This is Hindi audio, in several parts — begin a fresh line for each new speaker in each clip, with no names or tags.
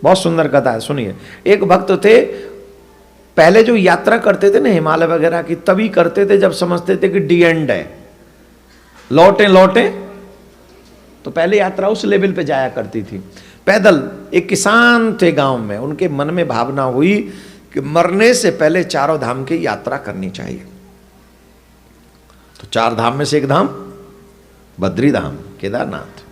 बहुत सुंदर कथा है, सुनिए। एक भक्त थे, पहले जो यात्रा करते थे ना हिमालय वगैरह की, तभी करते थे जब समझते थे कि डी एंड है, लौटे लौटे, तो पहले यात्रा उस लेवल पे जाया करती थी पैदल। एक किसान थे गांव में, उनके मन में भावना हुई कि मरने से पहले चारों धाम की यात्रा करनी चाहिए। तो 4 धाम में से एक धाम बद्री धाम, केदारनाथ।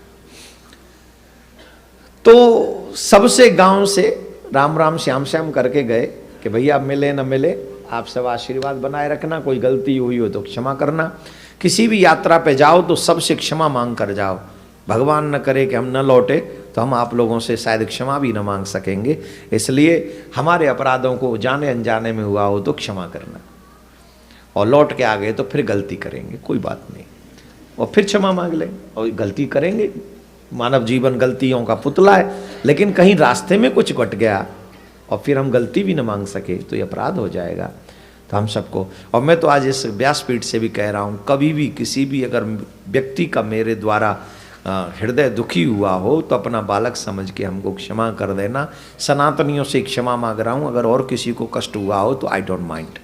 तो सबसे गांव से राम राम श्याम श्याम करके गए कि भैया मिले न मिले, आप सब आशीर्वाद बनाए रखना, कोई गलती हुई हो तो क्षमा करना, किसी भी यात्रा पे जाओ तो सबसे क्षमा मांग कर जाओ, भगवान न करे कि हम न लौटे तो हम आप लोगों से शायद क्षमा भी न मांग सकेंगे, इसलिए हमारे अपराधों को जाने अनजाने में हुआ हो तो क्षमा करना, और लौट के आ गए तो फिर गलती करेंगे, कोई बात नहीं, और फिर क्षमा मांग लें, और गलती करेंगे। मानव जीवन गलतियों का पुतला है, लेकिन कहीं रास्ते में कुछ घट गया और फिर हम गलती भी न मांग सके तो ये अपराध हो जाएगा। तो हम सबको, और मैं तो आज इस व्यासपीठ से भी कह रहा हूँ, कभी भी किसी भी अगर व्यक्ति का मेरे द्वारा हृदय दुखी हुआ हो तो अपना बालक समझ के हमको क्षमा कर देना। सनातनियों से क्षमा मांग रहा हूँ, अगर और किसी को कष्ट हुआ हो तो आई डोंट माइंड,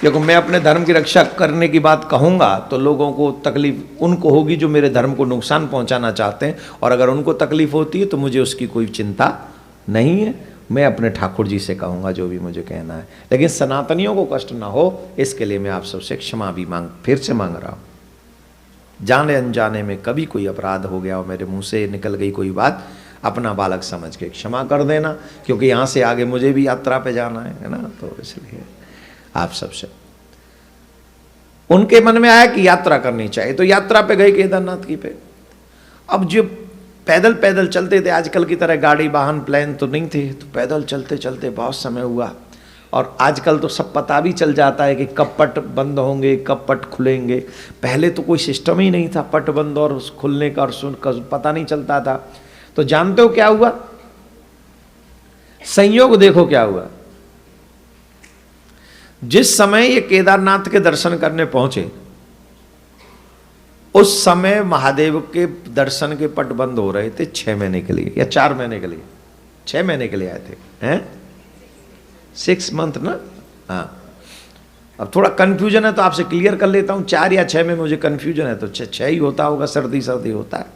क्योंकि मैं अपने धर्म की रक्षा करने की बात कहूँगा तो लोगों को तकलीफ उनको होगी जो मेरे धर्म को नुकसान पहुँचाना चाहते हैं, और अगर उनको तकलीफ होती है तो मुझे उसकी कोई चिंता नहीं है। मैं अपने ठाकुर जी से कहूँगा जो भी मुझे कहना है, लेकिन सनातनियों को कष्ट ना हो इसके लिए मैं आप सबसे क्षमा भी फिर से मांग रहा हूँ। जाने अनजाने में कभी कोई अपराध हो गया और मेरे मुँह से निकल गई कोई बात, अपना बालक समझ के क्षमा कर देना, क्योंकि यहाँ से आगे मुझे भी यात्रा पे जाना है ना, तो इसलिए आप सबसे। उनके मन में आया कि यात्रा करनी चाहिए, तो यात्रा पे गए केदारनाथ की पे। अब जो पैदल पैदल चलते थे, आजकल की तरह गाड़ी वाहन प्लेन तो नहीं थे, तो पैदल चलते चलते बहुत समय हुआ, और आजकल तो सब पता भी चल जाता है कि कब पट बंद होंगे कब पट खुलेंगे। पहले तो कोई सिस्टम ही नहीं था पट बंद और खुलने का, और पता नहीं चलता था। तो जानते हो क्या हुआ? संयोग देखो क्या हुआ। जिस समय ये केदारनाथ के दर्शन करने पहुंचे उस समय महादेव के दर्शन के पट बंद हो रहे थे 6 महीने के लिए या 4 महीने के लिए, 6 महीने के लिए आए थे, हैं 6 मंथ ना। हाँ, अब थोड़ा कंफ्यूजन है तो आपसे क्लियर कर लेता हूं, 4 या 6 में मुझे कंफ्यूजन है, तो 6 ही होता होगा, सर्दी सर्दी होता है।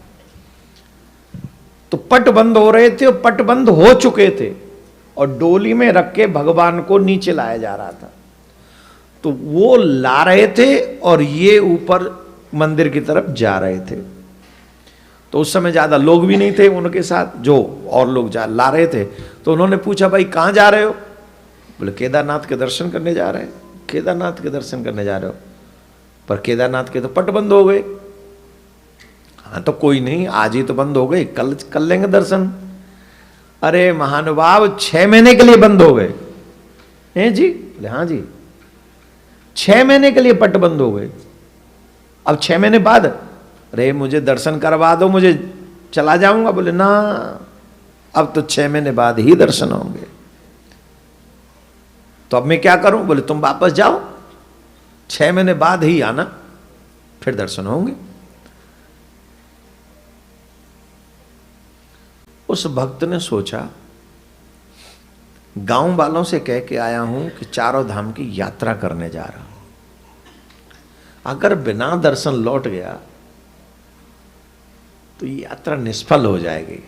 तो पट बंद हो रहे थे और पट बंद हो चुके थे, और डोली में रख के भगवान को नीचे लाया जा रहा था। तो वो ला रहे थे और ये ऊपर मंदिर की तरफ जा रहे थे। तो उस समय ज्यादा लोग भी नहीं थे उनके साथ, जो और लोग ला रहे थे। तो उन्होंने पूछा, भाई कहां जा रहे हो? बोले केदारनाथ के दर्शन करने जा रहे हैं। केदारनाथ के दर्शन करने जा रहे हो? पर केदारनाथ के तो पट बंद हो गए। हाँ तो कोई नहीं, आज ही तो बंद हो गए, कल कर लेंगे दर्शन। अरे महानुभाव, 6 महीने के लिए बंद हो गए हैं जी? बोले हाँ जी, 6 महीने के लिए पट बंद हो गए। अब 6 महीने बाद, अरे मुझे दर्शन करवा दो, मुझे चला जाऊंगा। बोले ना, अब तो 6 महीने बाद ही दर्शन होंगे। तो अब मैं क्या करूं? बोले तुम वापस जाओ, 6 महीने बाद ही आना, फिर दर्शन होंगे। उस भक्त ने सोचा, गांव वालों से कह के आया हूं कि चारों धाम की यात्रा करने जा रहा हूं, अगर बिना दर्शन लौट गया तो ये यात्रा निष्फल हो जाएगी।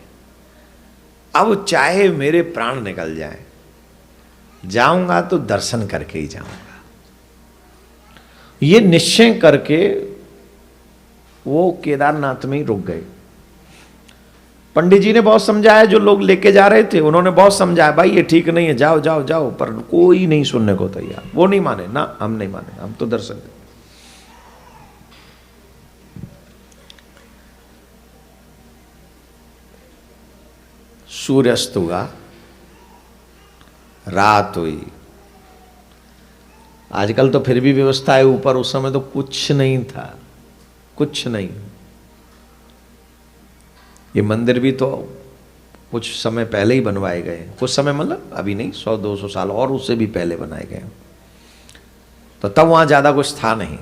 अब चाहे मेरे प्राण निकल जाए, जाऊंगा तो दर्शन करके ही जाऊंगा। ये निश्चय करके वो केदारनाथ में ही रुक गए। पंडित जी ने बहुत समझाया, जो लोग लेके जा रहे थे उन्होंने बहुत समझाया, भाई ये ठीक नहीं है, जाओ जाओ जाओ, पर कोई नहीं सुनने को तैयार। वो नहीं माने, ना हम नहीं माने, हम तो दर्शन करें। सूर्यास्त हुआ, रात हुई। आजकल तो फिर भी व्यवस्था है ऊपर, उस समय तो कुछ नहीं था, कुछ नहीं। ये मंदिर भी तो कुछ समय पहले ही बनवाए गए, कुछ समय मतलब अभी नहीं, 100-200 साल और उससे भी पहले बनाए गए। तो तब वहां ज्यादा कुछ था नहीं।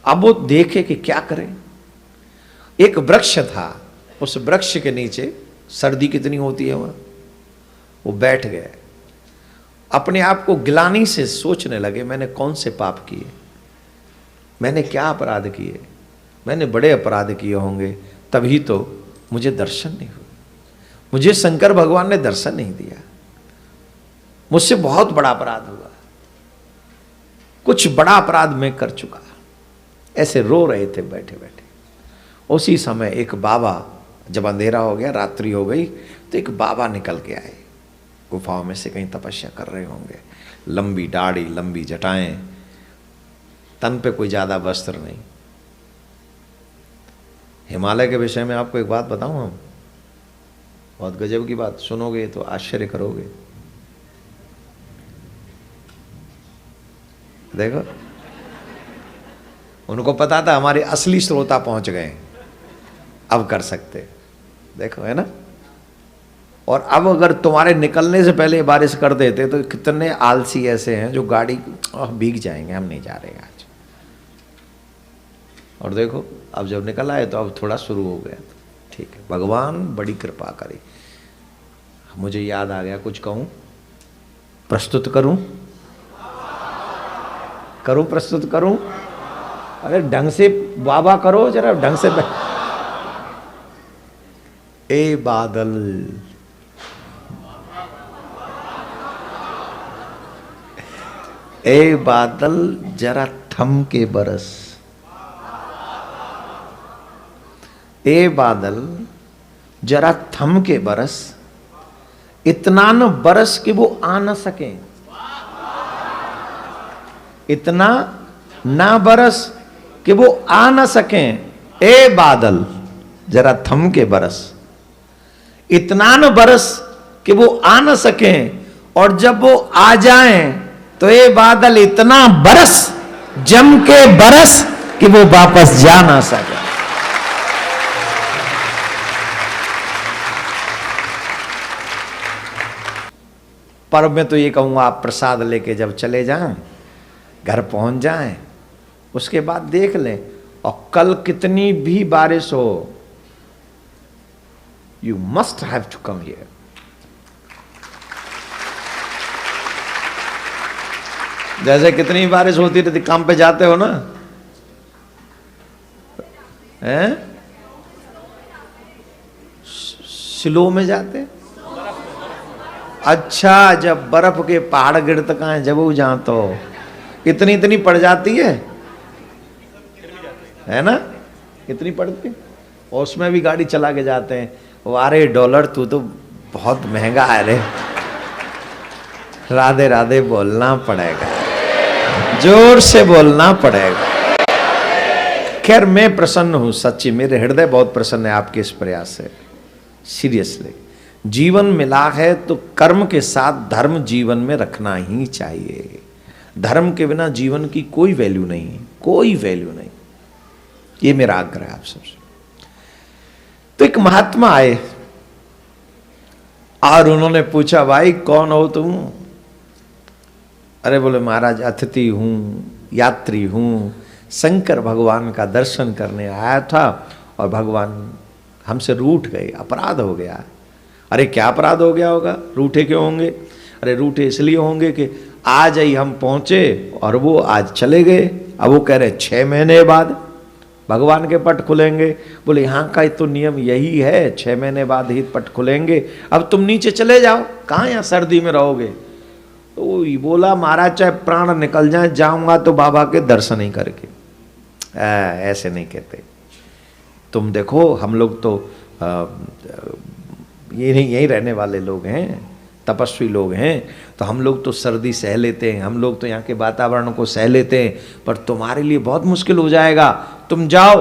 अब वो देखे कि क्या करें। एक वृक्ष था, उस वृक्ष के नीचे, सर्दी कितनी होती है वहाँ, वो बैठ गए। अपने आप को गिलानी से सोचने लगे, मैंने कौन से पाप किए, मैंने क्या अपराध किए, मैंने बड़े अपराध किए होंगे, तभी तो मुझे दर्शन नहीं हुए, मुझे शंकर भगवान ने दर्शन नहीं दिया, मुझसे बहुत बड़ा अपराध हुआ, कुछ बड़ा अपराध मैं कर चुका। ऐसे रो रहे थे बैठे बैठे। उसी समय एक बाबा, जब अंधेरा हो गया, रात्रि हो गई, तो एक बाबा निकल के आए, गुफाओं में से कहीं तपस्या कर रहे होंगे, लंबी दाढ़ी, लंबी जटाएं, तन पे कोई ज्यादा वस्त्र नहीं। हिमालय के विषय में आपको एक बात बताऊं, हम बहुत गजब की बात सुनोगे तो आश्चर्य करोगे। देखो, उनको पता था हमारे असली श्रोता पहुंच गए, अब कर सकते, देखो है ना। और अब अगर तुम्हारे निकलने से पहले बारिश कर देते तो कितने आलसी ऐसे हैं जो गाड़ी भीग जाएंगे, हम नहीं जा रहे आज। और देखो अब जब निकल आए तो अब थोड़ा शुरू हो गया, ठीक है, भगवान बड़ी कृपा करे। मुझे याद आ गया, कुछ कहूं, प्रस्तुत करूं, प्रस्तुत करूं। अरे ढंग से बाबा करो जरा, ढंग से। ए बादल, ए बादल जरा थम के बरस, ए बादल जरा थम के बरस, इतना न बरस कि वो आ न सके, इतना ना बरस कि वो आ न सके। ए बादल जरा थम के बरस, इतना न बरस कि वो आ न सके, और जब वो आ जाएं तो ए बादल इतना बरस, जम के बरस कि वो वापस जा ना सके। पर मैं तो ये कहूंगा, आप प्रसाद लेके जब चले जाएं, घर पहुंच जाएं, उसके बाद देख लें, और कल कितनी भी बारिश हो, you must have to come here. जैसे कितनी बारिश होती रहती, काम पे जाते हो ना, हैं, स्लो में जाते। अच्छा, जब बर्फ के पहाड़ गिरते कहाँ है, जब वो जाते हो, इतनी इतनी पड़ जाती है ना, इतनी पड़ती है, और उसमें भी गाड़ी चला के जाते हैं। अरे डॉलर तू तो बहुत महंगा है रे, राधे राधे बोलना पड़ेगा, जोर से बोलना पड़ेगा। खैर मैं प्रसन्न हूं, सच्ची, मेरे हृदय बहुत प्रसन्न है आपके इस प्रयास से। सीरियसली, जीवन मिला है तो कर्म के साथ धर्म जीवन में रखना ही चाहिए। धर्म के बिना जीवन की कोई वैल्यू नहीं, कोई वैल्यू नहीं। ये मेरा आग्रह है आप सबसे। तो एक महात्मा आए और उन्होंने पूछा, भाई कौन हो तुम? अरे बोले महाराज अतिथि हूं, यात्री हूं, शंकर भगवान का दर्शन करने आया था और भगवान हमसे रूठ गए, अपराध हो गया। अरे क्या अपराध हो गया होगा, रूठे क्यों होंगे? अरे रूठे इसलिए होंगे कि आज ही हम पहुंचे और वो आज चले गए। अब वो कह रहे 6 महीने बाद भगवान के पट खुलेंगे। बोले यहाँ का तो नियम यही है, 6 महीने बाद ही पट खुलेंगे। अब तुम नीचे चले जाओ, कहाँ यहाँ सर्दी में रहोगे? तो बोला महाराज चाहे प्राण निकल जाए, जाऊंगा तो बाबा के दर्शन ही करके। ऐसे नहीं कहते। तुम देखो हम लोग तो यही रहने वाले लोग हैं, तपस्वी लोग हैं, तो हम लोग तो सर्दी सह लेते हैं, हम लोग तो यहाँ के वातावरण को सह लेते हैं, पर तुम्हारे लिए बहुत मुश्किल हो जाएगा। तुम जाओ,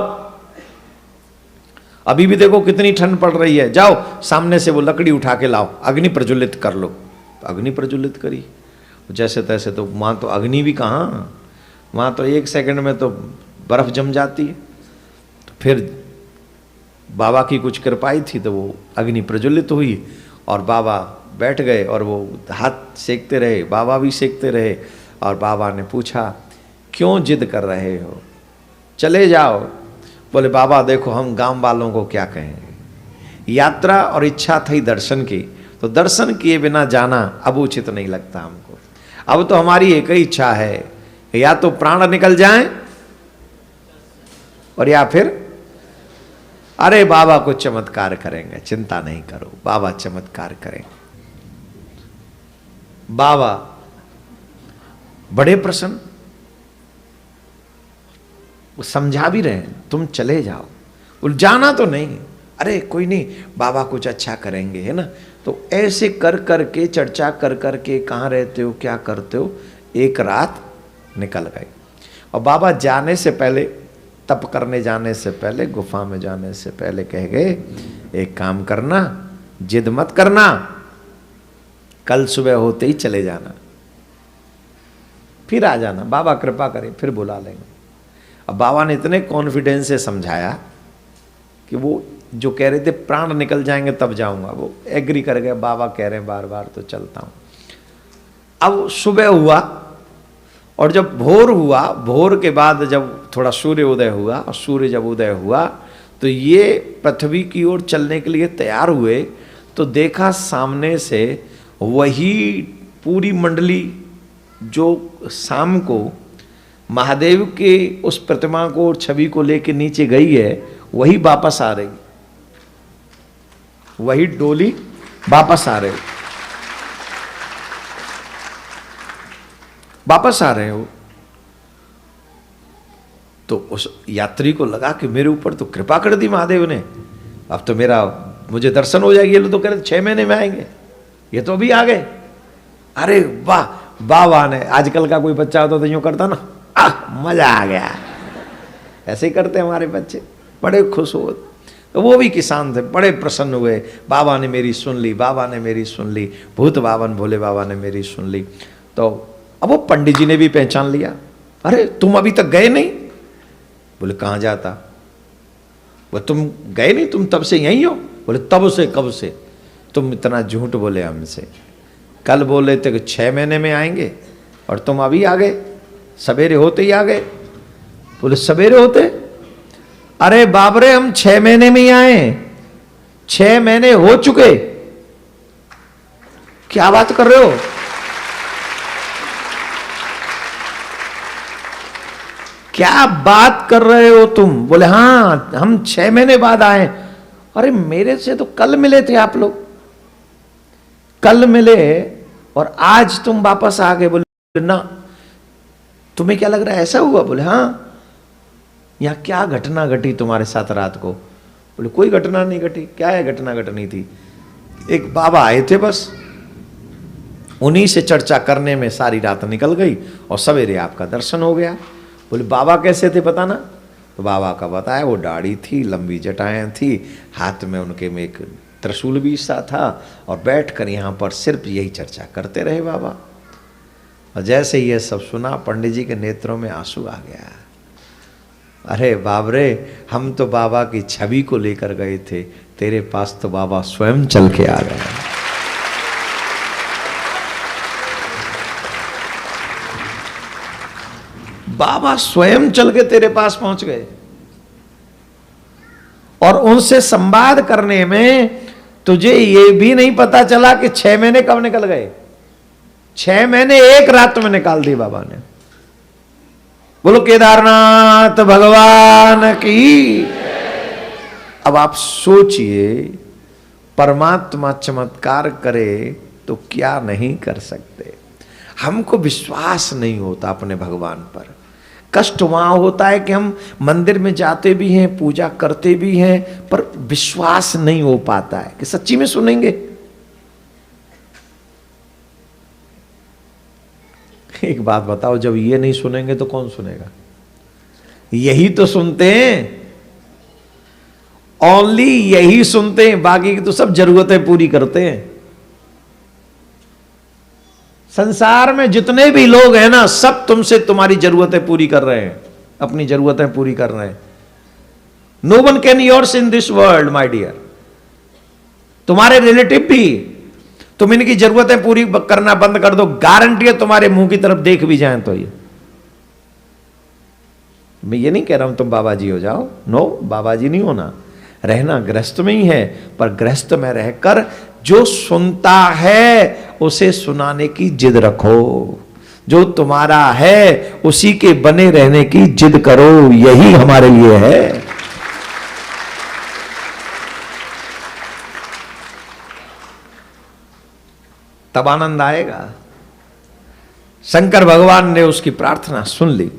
अभी भी देखो कितनी ठंड पड़ रही है, जाओ सामने से वो लकड़ी उठा के लाओ, अग्नि प्रज्वलित कर लो। अग्नि प्रज्वलित करी, जैसे तैसे। तो वहाँ तो अग्नि भी कहाँ, वहाँ तो 1 सेकंड में तो बर्फ जम जाती है। तो फिर बाबा की कुछ कृपाई थी तो वो अग्नि प्रज्वलित हुई और बाबा बैठ गए और वो हाथ सेकते रहे, बाबा भी सेकते रहे। और बाबा ने पूछा क्यों जिद कर रहे हो, चले जाओ। बोले बाबा देखो हम गांव वालों को क्या कहेंगे, यात्रा और इच्छा थी दर्शन की, तो दर्शन किए बिना जाना अब उचित नहीं लगता हमको। अब तो हमारी एक ही इच्छा है, या तो प्राण निकल जाएं और या फिर अरे बाबा को चमत्कार करेंगे, चिंता नहीं करो, बाबा चमत्कार करेंगे। बाबा बड़े प्रसन्न, वो समझा भी रहे हैं, तुम चले जाओ, जाना तो नहीं, अरे कोई नहीं, बाबा कुछ अच्छा करेंगे, है ना। तो ऐसे कर करके चर्चा कर करके कहाँ रहते हो, क्या करते हो, एक रात निकल गई। और बाबा जाने से पहले, तप करने जाने से पहले, गुफा में जाने से पहले कह गए, एक काम करना, जिद मत करना, कल सुबह होते ही चले जाना, फिर आ जाना, बाबा कृपा करे फिर बुला लेंगे। अब बाबा ने इतने कॉन्फिडेंस से समझाया कि वो जो कह रहे थे प्राण निकल जाएंगे तब जाऊंगा, वो एग्री कर गए, बाबा कह रहे हैं बार बार तो चलता हूं। अब सुबह हुआ और जब भोर हुआ, भोर के बाद जब थोड़ा सूर्य उदय हुआ, और सूर्य जब उदय हुआ तो ये पृथ्वी की ओर चलने के लिए तैयार हुए, तो देखा सामने से वही पूरी मंडली जो शाम को महादेव के उस प्रतिमा को और छवि को लेके नीचे गई है, वही वापस आ रही, वही डोली वापस आ रहे, वापस आ रहे हो। तो उस यात्री को लगा कि मेरे ऊपर तो कृपा कर दी महादेव ने, अब तो मेरा मुझे दर्शन हो जाएगी। ये लोग तो कह रहे 6 महीने में आएंगे, ये तो अभी आ गए। अरे वाह, बाबा ने, आजकल का कोई बच्चा होता तो यूं करता ना, मजा आ गया, ऐसे ही करते हमारे बच्चे, बड़े खुश हो। तो वो भी किसान थे, बड़े प्रसन्न हुए, बाबा ने मेरी सुन ली, बाबा ने मेरी सुन ली, भूत बाबन भोले बाबा ने मेरी सुन ली। तो अब वो पंडित जी ने भी पहचान लिया, अरे तुम अभी तक गए नहीं? बोले कहाँ जाता? बोले तुम गए नहीं, तुम तब से यहीं हो? बोले तब से, कब से? तुम इतना झूठ बोले हमसे, कल बोले थे कि 6 महीने में आएंगे और तुम अभी आ गए, सवेरे होते ही आ गए। बोले सवेरे होते? अरे बाबरे, हम 6 महीने में ही आए, 6 महीने हो चुके, क्या बात कर रहे हो? क्या बात कर रहे हो तुम? बोले हाँ, हम 6 महीने बाद आए। अरे मेरे से तो कल मिले थे आप लोग, कल मिले और आज तुम वापस आ गए। बोले ना, तुम्हें क्या लग रहा है ऐसा हुआ? बोले हाँ। यहां क्या घटना घटी तुम्हारे साथ रात को? बोले कोई घटना नहीं घटी। क्या है घटना घटनी थी? एक बाबा आए थे, बस उन्हीं से चर्चा करने में सारी रात निकल गई और सवेरे आपका दर्शन हो गया। बोले बाबा कैसे थे पता ना? तो बाबा का बताया, वो दाढ़ी थी, लंबी जटाएं थी, हाथ में उनके में एक त्रिशूल भी सा था, और बैठकर यहाँ पर सिर्फ यही चर्चा करते रहे बाबा। और जैसे ये सब सुना, पंडित जी के नेत्रों में आंसू आ गया। अरे बाबरे, हम तो बाबा की छवि को लेकर गए थे, तेरे पास तो बाबा स्वयं चल के आ गए। बाबा स्वयं चल के तेरे पास पहुंच गए, और उनसे संवाद करने में तुझे ये भी नहीं पता चला कि 6 महीने कब निकल गए। 6 महीने एक रात में निकाल दी बाबा ने। बोलो केदारनाथ भगवान की। अब आप सोचिए, परमात्मा चमत्कार करे तो क्या नहीं कर सकते। हमको विश्वास नहीं होता अपने भगवान पर। कष्ट वहां होता है कि हम मंदिर में जाते भी हैं, पूजा करते भी हैं, पर विश्वास नहीं हो पाता है कि सच्ची में सुनेंगे। एक बात बताओ, जब ये नहीं सुनेंगे तो कौन सुनेगा? यही तो सुनते हैं, ओनली यही सुनते हैं, बाकी की तो सब जरूरतें पूरी करते हैं। संसार में जितने भी लोग हैं ना, सब तुमसे तुम्हारी जरूरतें पूरी कर रहे हैं, अपनी जरूरतें पूरी कर रहे हैं। No one can yours in this world my dear. तुम्हारे रिलेटिव भी, तुम इनकी जरूरतें पूरी करना बंद कर दो, गारंटी है तुम्हारे मुंह की तरफ देख भी जाएं तो। ये मैं ये नहीं कह रहा हूं तुम बाबा जी हो जाओ, नो, बाबा जी नहीं होना, रहना गृहस्थ में ही है, पर गृहस्थ में रहकर जो सुनता है उसे सुनाने की जिद रखो। जो तुम्हारा है उसी के बने रहने की जिद करो, यही हमारे लिए है। तब आनंद आएगा। शंकर भगवान ने उसकी प्रार्थना सुन ली।